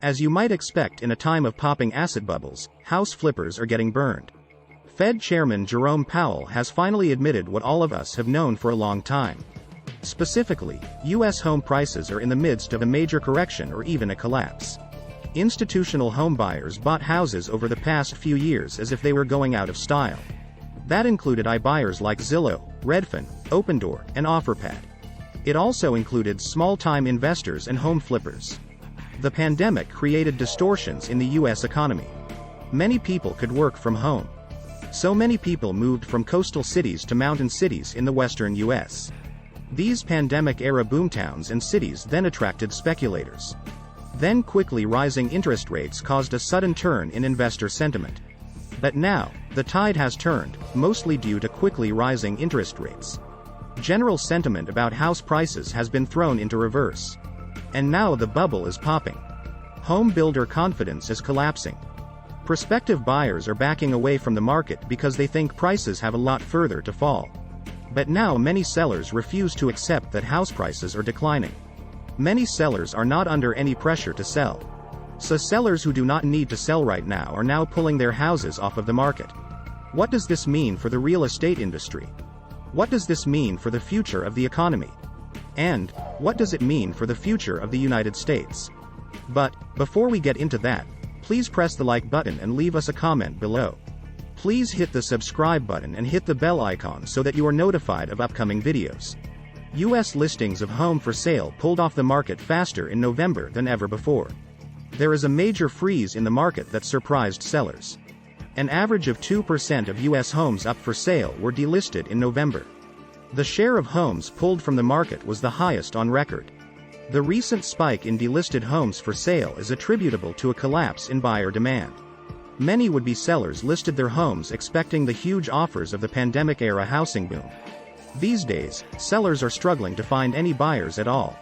As you might expect in a time of popping asset bubbles, house flippers are getting burned. Fed Chairman Jerome Powell has finally admitted what all of us have known for a long time. Specifically, U.S. home prices are in the midst of a major correction or even a collapse. Institutional home buyers bought houses over the past few years as if they were going out of style. That included iBuyers like Zillow, Redfin, Opendoor, and OfferPad. It also included small-time investors and home flippers. The pandemic created distortions in the U.S. economy. Many people could work from home. So many people moved from coastal cities to mountain cities in the western U.S. These pandemic-era boomtowns and cities then attracted speculators. Then quickly rising interest rates caused a sudden turn in investor sentiment. But now, the tide has turned, mostly due to quickly rising interest rates. General sentiment about house prices has been thrown into reverse. And now the bubble is popping. Home builder confidence is collapsing. Prospective buyers are backing away from the market because they think prices have a lot further to fall. But now many sellers refuse to accept that house prices are declining. Many sellers are not under any pressure to sell. So sellers who do not need to sell right now are now pulling their houses off of the market. What does this mean for the real estate industry? What does this mean for the future of the economy? And, what does it mean for the future of the United States? But, before we get into that, please press the like button and leave us a comment below. Please hit the subscribe button and hit the bell icon so that you are notified of upcoming videos. U.S. listings of home for sale pulled off the market faster in November than ever before. There is a major freeze in the market that surprised sellers. An average of 2% of U.S. homes up for sale were delisted in November. The share of homes pulled from the market was the highest on record. The recent spike in delisted homes for sale is attributable to a collapse in buyer demand. Many would-be sellers listed their homes expecting the huge offers of the pandemic-era housing boom. These days, sellers are struggling to find any buyers at all.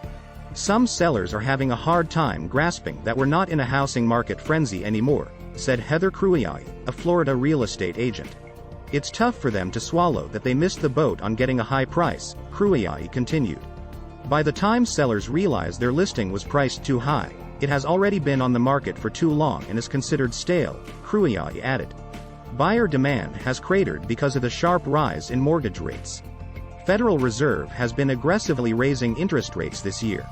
Some sellers are having a hard time grasping that we're not in a housing market frenzy anymore, said Heather Cruiai, a Florida real estate agent. It's tough for them to swallow that they missed the boat on getting a high price, Cruiai continued. By the time sellers realize their listing was priced too high, it has already been on the market for too long and is considered stale, Cruiai added. Buyer demand has cratered because of the sharp rise in mortgage rates. Federal Reserve has been aggressively raising interest rates this year.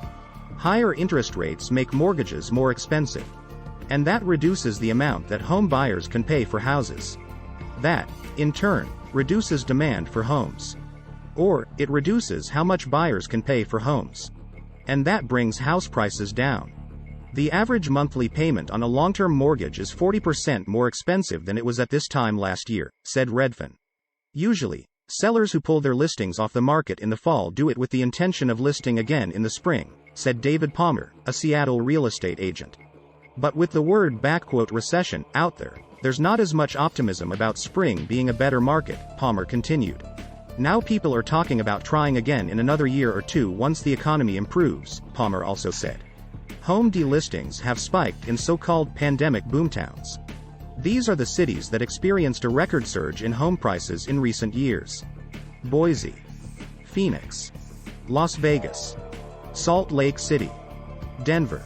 Higher interest rates make mortgages more expensive. And that reduces the amount that home buyers can pay for houses. That, in turn, reduces demand for homes. Or, it reduces how much buyers can pay for homes. And that brings house prices down. The average monthly payment on a long-term mortgage is 40% more expensive than it was at this time last year, said Redfin. Usually, sellers who pull their listings off the market in the fall do it with the intention of listing again in the spring, said David Palmer, a Seattle real estate agent. But with the word "recession" out there, there's not as much optimism about spring being a better market, Palmer continued. Now people are talking about trying again in another year or two once the economy improves, Palmer also said. Home delistings have spiked in so-called pandemic boomtowns. These are the cities that experienced a record surge in home prices in recent years. Boise, Phoenix, Las Vegas, Salt Lake City, Denver,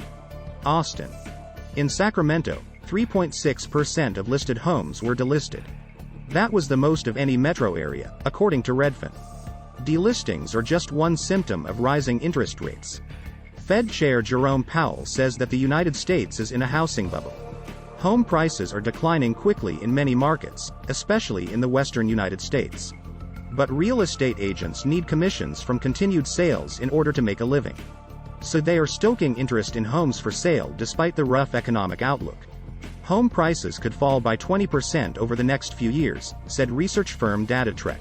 Austin. In Sacramento, 3.6% of listed homes were delisted. That was the most of any metro area, according to Redfin. Delistings are just one symptom of rising interest rates. Fed Chair Jerome Powell says that the United States is in a housing bubble. Home prices are declining quickly in many markets, especially in the western United States. But real estate agents need commissions from continued sales in order to make a living. So they are stoking interest in homes for sale despite the rough economic outlook. Home prices could fall by 20% over the next few years, said research firm DataTrek.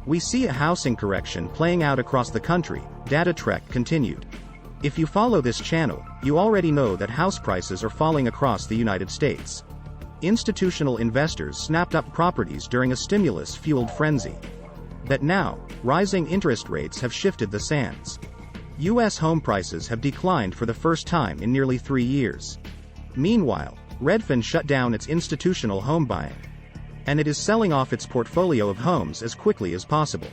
We see a housing correction playing out across the country, DataTrek continued. If you follow this channel, you already know that house prices are falling across the United States. Institutional investors snapped up properties during a stimulus-fueled frenzy. But now, rising interest rates have shifted the sands. U.S. home prices have declined for the first time in nearly 3 years. Meanwhile, Redfin shut down its institutional home buying. And it is selling off its portfolio of homes as quickly as possible.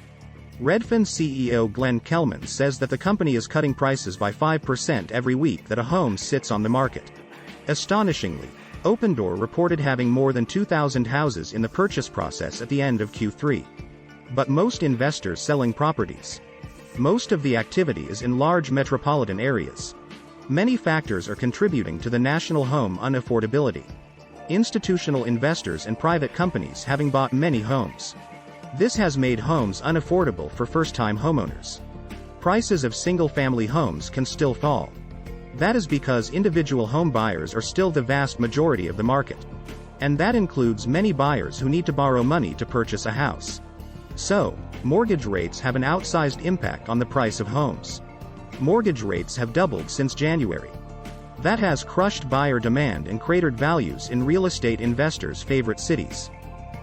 Redfin CEO Glenn Kelman says that the company is cutting prices by 5% every week that a home sits on the market. Astonishingly, Opendoor reported having more than 2,000 houses in the purchase process at the end of Q3. But most investors selling properties. Most of the activity is in large metropolitan areas. Many factors are contributing to the national home unaffordability. Institutional investors and private companies having bought many homes. This has made homes unaffordable for first-time homeowners. Prices of single-family homes can still fall. That is because individual home buyers are still the vast majority of the market. And that includes many buyers who need to borrow money to purchase a house. So, mortgage rates have an outsized impact on the price of homes. Mortgage rates have doubled since January. That has crushed buyer demand and cratered values in real estate investors' favorite cities.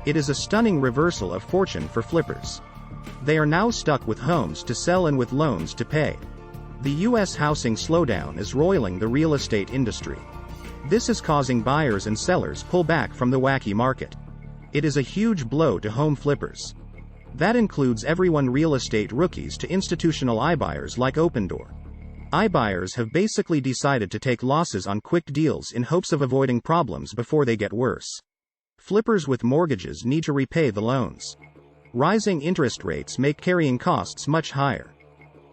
It is a stunning reversal of fortune for flippers. They are now stuck with homes to sell and with loans to pay. The U.S. housing slowdown is roiling the real estate industry. This is causing buyers and sellers pull back from the wacky market. It is a huge blow to home flippers. That includes everyone real estate rookies to institutional iBuyers like Opendoor. iBuyers have basically decided to take losses on quick deals in hopes of avoiding problems before they get worse. Flippers with mortgages need to repay the loans. Rising interest rates make carrying costs much higher.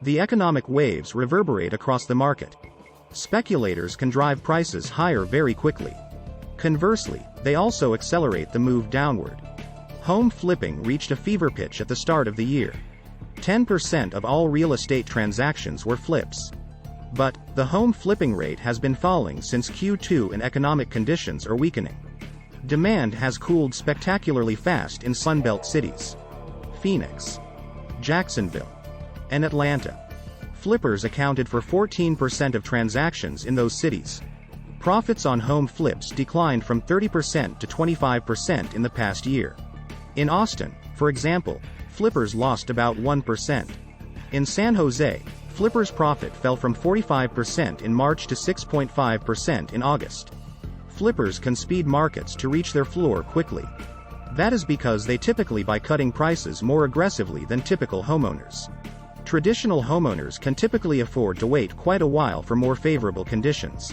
The economic waves reverberate across the market. Speculators can drive prices higher very quickly. Conversely, they also accelerate the move downward. Home flipping reached a fever pitch at the start of the year. 10% of all real estate transactions were flips. But, the home flipping rate has been falling since Q2 and economic conditions are weakening. Demand has cooled spectacularly fast in Sunbelt cities. Phoenix, Jacksonville, and Atlanta. Flippers accounted for 14% of transactions in those cities. Profits on home flips declined from 30% to 25% in the past year. In Austin, for example, flippers lost about 1%. In San Jose, flippers' profit fell from 45% in March to 6.5% in August. Flippers can speed markets to reach their floor quickly. That is because they typically buy cutting prices more aggressively than typical homeowners. Traditional homeowners can typically afford to wait quite a while for more favorable conditions.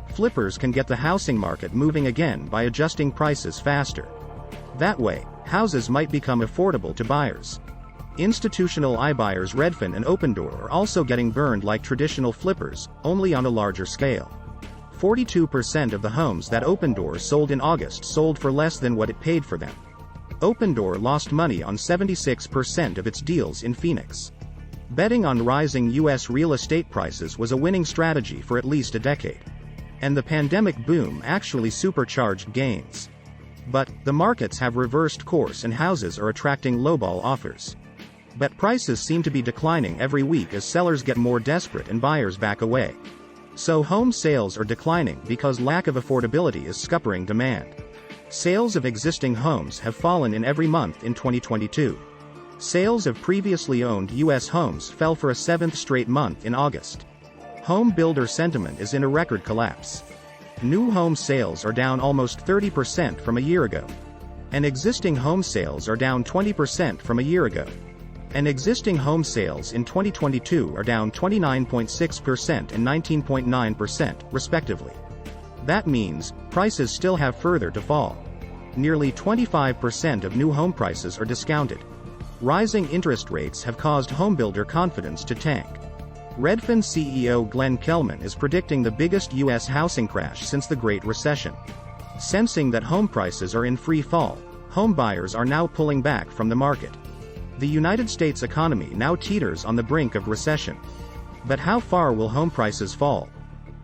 Flippers can get the housing market moving again by adjusting prices faster. That way, houses might become affordable to buyers. Institutional iBuyers Redfin and Opendoor are also getting burned like traditional flippers, only on a larger scale. 42% of the homes that Opendoor sold in August sold for less than what it paid for them. Opendoor lost money on 76% of its deals in Phoenix. Betting on rising U.S. real estate prices was a winning strategy for at least a decade. And the pandemic boom actually supercharged gains. But, the markets have reversed course and houses are attracting lowball offers. But prices seem to be declining every week as sellers get more desperate and buyers back away. So home sales are declining because lack of affordability is scuppering demand. Sales of existing homes have fallen in every month in 2022. Sales of previously owned U.S. homes fell for a 7th straight month in August. Home builder sentiment is in a record collapse. New home sales are down almost 30% from a year ago. And existing home sales are down 20% from a year ago. And existing home sales in 2022 are down 29.6% and 19.9%, respectively. That means, prices still have further to fall. Nearly 25% of new home prices are discounted. Rising interest rates have caused homebuilder confidence to tank. Redfin CEO Glenn Kelman is predicting the biggest U.S. housing crash since the Great Recession. Sensing that home prices are in free fall, home buyers are now pulling back from the market. The United States economy now teeters on the brink of recession. But how far will home prices fall?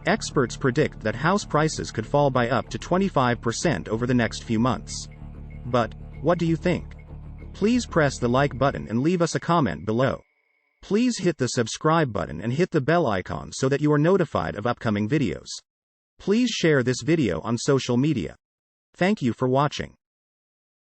Experts predict that house prices could fall by up to 25% over the next few months. But, what do you think? Please press the like button and leave us a comment below. Please hit the subscribe button and hit the bell icon so that you are notified of upcoming videos. Please share this video on social media. Thank you for watching.